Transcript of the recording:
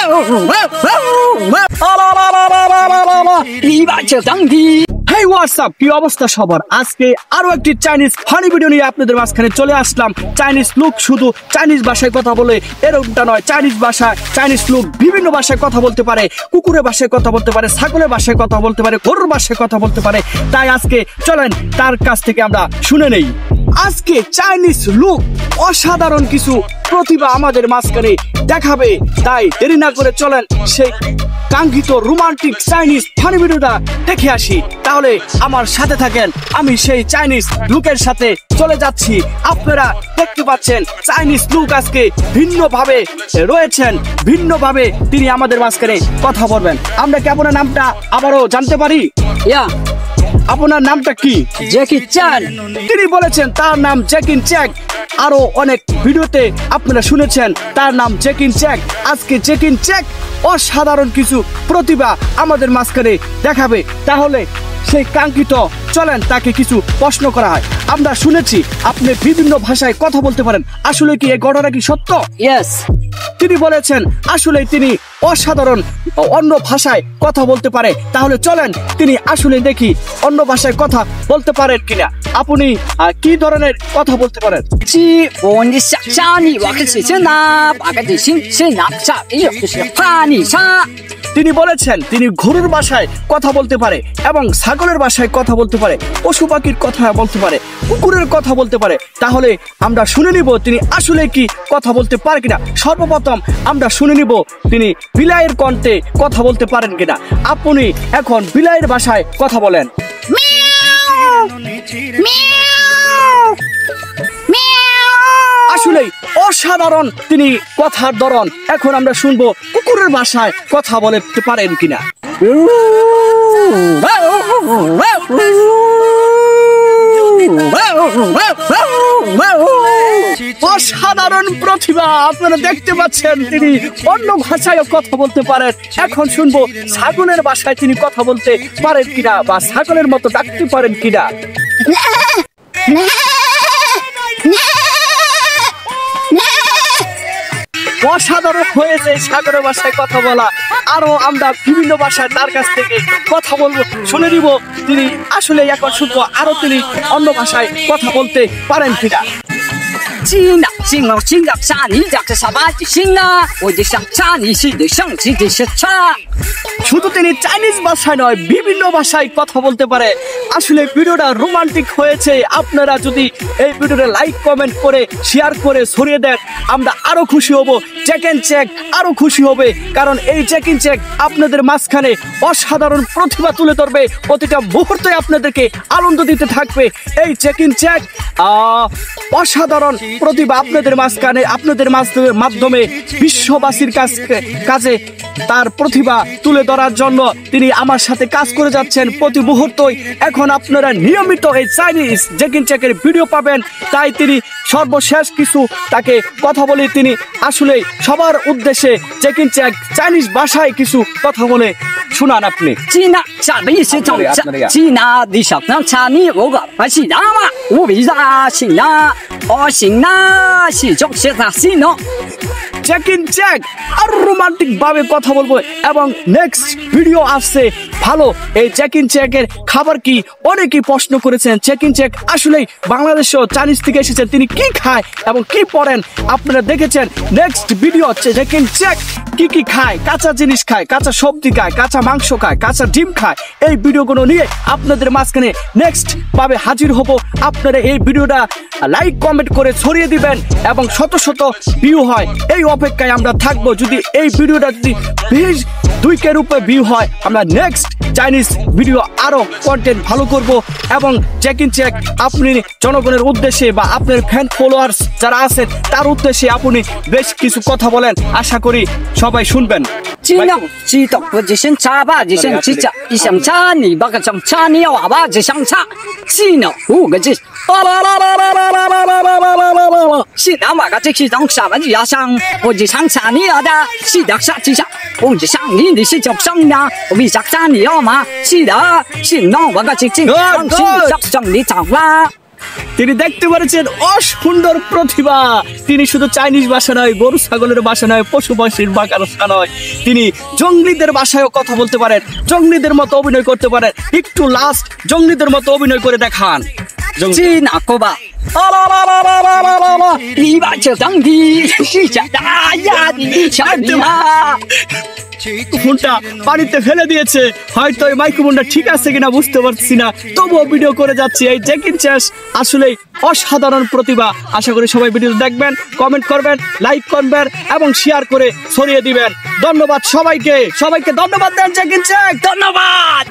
Hey, what's up? কি অবস্থা সবার? আজকে আরো একটি চাইনিজ ফানি ভিডিও নিয়ে আপনাদের মাঝখানে চলে আসলাম। চাইনিজ লোক শুধু চাইনিজ ভাষায় কথা বলে এরকমটা নয়। চাইনিজ ভাষায় চাইনিজ লোক বিভিন্ন ভাষায় কথা বলতে পারে, কুকুরের ভাষায় কথা বলতে পারে, ছাগলের ভাষায় কথা বলতে পারে, গরুর ভাষায় কথা বলতে পারে। তাই আজকে চলেন তার কাছ থেকে আমরা শুনে নেই। আজকে চাইনিজ লোক অসাধারণ কিছু প্রতিভা আমাদের মাঝখানে দেখাবে। তাই দেরি না করে চলেন সেই কাঙ্ক্ষিত রোমান্টিক চাইনিজ ফানি ভিডিওটা দেখে আসি। তাহলে আমার সাথে থাকেন, আমি সেই চাইনিজ লুকের সাথে চলে যাচ্ছি। আপনারা দেখতে পাচ্ছেন চাইনিজ লুক আজকে ভিন্নভাবে রয়েছেন, ভিন্নভাবে তিনি আমাদের মাঝখানে কথা বলবেন। আমরা কি আপনার নামটা আবারও জানতে পারি? আপনার নামটা কি? জ্যাকি চ্যান। তিনি বলেছেন তার নাম জ্যাকিন চ্যাক। আরো অনেক ভিডিওতে আপনারা শুনেছেন তার নাম জ্যাকিন চ্যাক। আজকে জ্যাকিন চ্যাক অসাধারণ কিছু প্রতিভা আমাদের মাঝখানে দেখাবে। তাহলে সেই কাঙ্ক্ষিত চলেন তাকে কিছু প্রশ্ন করা হয়। আমরা শুনেছি আপনি বিভিন্ন ভাষায় কথা বলতে পারেন, আসলে কি এই ঘটনা কি সত্য? ইয়েস। তিনি বলেছেন আসলে তিনি অসাধারণ অন্য ভাষায় কথা বলতে পারে। তাহলে চলেন তিনি আসলে দেখি অন্য ভাষায় কথা বলতে পারেন কিনা। আপনি কি ধরনের কথা বলতে পারেন? তিনি বলেছেন তিনি গরুর ভাষায় কথা বলতে পারে এবং ছাগলের ভাষায় কথা বলতে পারে, পশু পাখির কথা বলতে পারে, কুকুরের কথা বলতে পারে। তাহলে আমরা শুনে নিব তিনি আসলে কি কথা বলতে পারে কিনা। সর্বপ্রথম আমরা শুনে নিব তিনি বিলাইয়ের কণ্ঠে কথা বলতে পারেন কিনা। আপনি এখন বিলাইয়ের ভাষায় কথা বলেন। আসলে অসাধারণ তিনি কথার ধরন। এখন আমরা শুনবো কুকুরের ভাষায় কথা বলতে পারেন কিনা। অসাধারণ প্রতিভা আপনারা দেখতে পাচ্ছেন, তিনি অন্য ভাষায় কথা বলতে পারেন। এখন শুনবো ছাগলের ভাষায় তিনি কথা বলতে পারেন কিনা বা ছাগলের মতো ডাকতে পারেন কিনা। অসাধারণ হয়েছে সাগরের ভাষায় কথা বলা। আরো আমরা বিভিন্ন ভাষায় তার কাছ থেকে কথা বলবো, শুনে নিব তিনি আসলে এখন শুনবো আরো তিনি অন্য ভাষায় কথা বলতে পারেন কিনা। শুধু তিনি চাইনিজ ভাষায় নয় বিভিন্ন ভাষায় কথা বলতে পারে। আসলে ভিডিওটা রোমান্টিক হয়েছে। আপনারা যদি এই ভিডিওটা লাইক কমেন্ট করে শেয়ার করে ছড়িয়ে দেন আমরা আরো খুশি হব। জ্যাকিন চ্যাক আরো খুশি হবে, কারণ এই জ্যাকিন চ্যাক আপনাদের মাঝখানে অসাধারণ প্রতিভা তুলে ধরবে। প্রতিটা মুহূর্তে আপনাদেরকে আনন্দ দিতে থাকবে। এই জ্যাকিন চ্যাক অসাধারণ প্রতিভা আপনাদের মাঝখানে, আপনাদের মাধ্যমে বিশ্ববাসীর কাছে তার প্রতিভা তুলে ধরার জন্য তিনি আমার সাথে কাজ করে যাচ্ছেন প্রতি মুহূর্তই। এখন আপনারা নিয়মিত এই চাইনিজ জ্যাকিন চ্যাকের ভিডিও পাবেন। তাই তিনি সর্বশেষ কিছু তাকে কথা বলে তিনি আসলে সবার উদ্দেশ্যে জ্যাকিন চ্যাক চাইনিজ ভাষায় কিছু কথা বলে শুনান আপনি। জ্যাকিন চ্যাক আরো রোমান্টিক ভাবে কথা বলবো এবং নেক্সট ভিডিও আসছে ভালো। এই জ্যাকিন চ্যাকের খাবার কি অনেকেই প্রশ্ন করেছেন। জ্যাকিন চ্যাক আসলে বাংলাদেশও চাইনিজ থেকে এসেছেন, তিনি কি খায় এবং কি পড়েন আপনারা দেখেছেন। নেক্সট ভিডিও হচ্ছে জ্যাকিন চ্যাক কি কি খায়, কাঁচা জিনিস খায়, কাঁচা সবজি খায়, কাঁচা মাংস খায়, কাঁচা ডিম খায়। এই ভিডিওগুলো নিয়ে আপনাদের মাঝখানে নেক্সট ভাবে হাজির হব। আপনারা এই ভিডিওটা লাইক কমেন্ট করে ছড়িয়ে দিবেন এবং শত শত ভিউ হয় এই অপেক্ষায় আমরা থাকবো। যদি এই ভিডিওটা যদি 2K রূপে ভিউ হয় আমরা নেক্সট চাইনিজ ভিডিও আরো কন্টেন্ট ভালো করব। এবং জ্যাকিন চ্যাক আপনি জনগণের উদ্দেশ্যে বা আপনার ফ্যান ফলোয়ার্স যারা আছেন তার উদ্দেশ্যে আপনি বেশ কিছু কথা বলেন, আশা করি সবাই শুনবেন। তিনি দেখতে পাচ্ছেন অসুন্দর প্রতিভা। তিনি শুধু চাইনিজ ভাষা নয়, গরু ছাগলের ভাষা নয়, পশু পক্ষীর ভাষা নয়, তিনি জঙ্গলিদের ভাষায়ও কথা বলতে পারেন, জঙ্গলিদের মতো অভিনয় করতে পারেন। একটু লাস্ট জঙ্গলিদের মতো অভিনয় করে দেখান। চীনা কোবা ফোনটা পানিতে ফেলে দিয়েছে, হয়তো এই মাইক্রোফোনটা ঠিক আছে কিনা বুঝতে পারছি না, তবুও ভিডিও করে যাচ্ছি। এই জ্যাকিন চ্যাশ আসলে অসাধারণ প্রতিভা। আশা করি সবাই ভিডিও দেখবেন, কমেন্ট করবেন, লাইক করবেন এবং শেয়ার করে ছড়িয়ে দিবেন। ধন্যবাদ সবাইকে, সবাইকে ধন্যবাদ দেন জ্যাকিন চ্যাশ, ধন্যবাদ।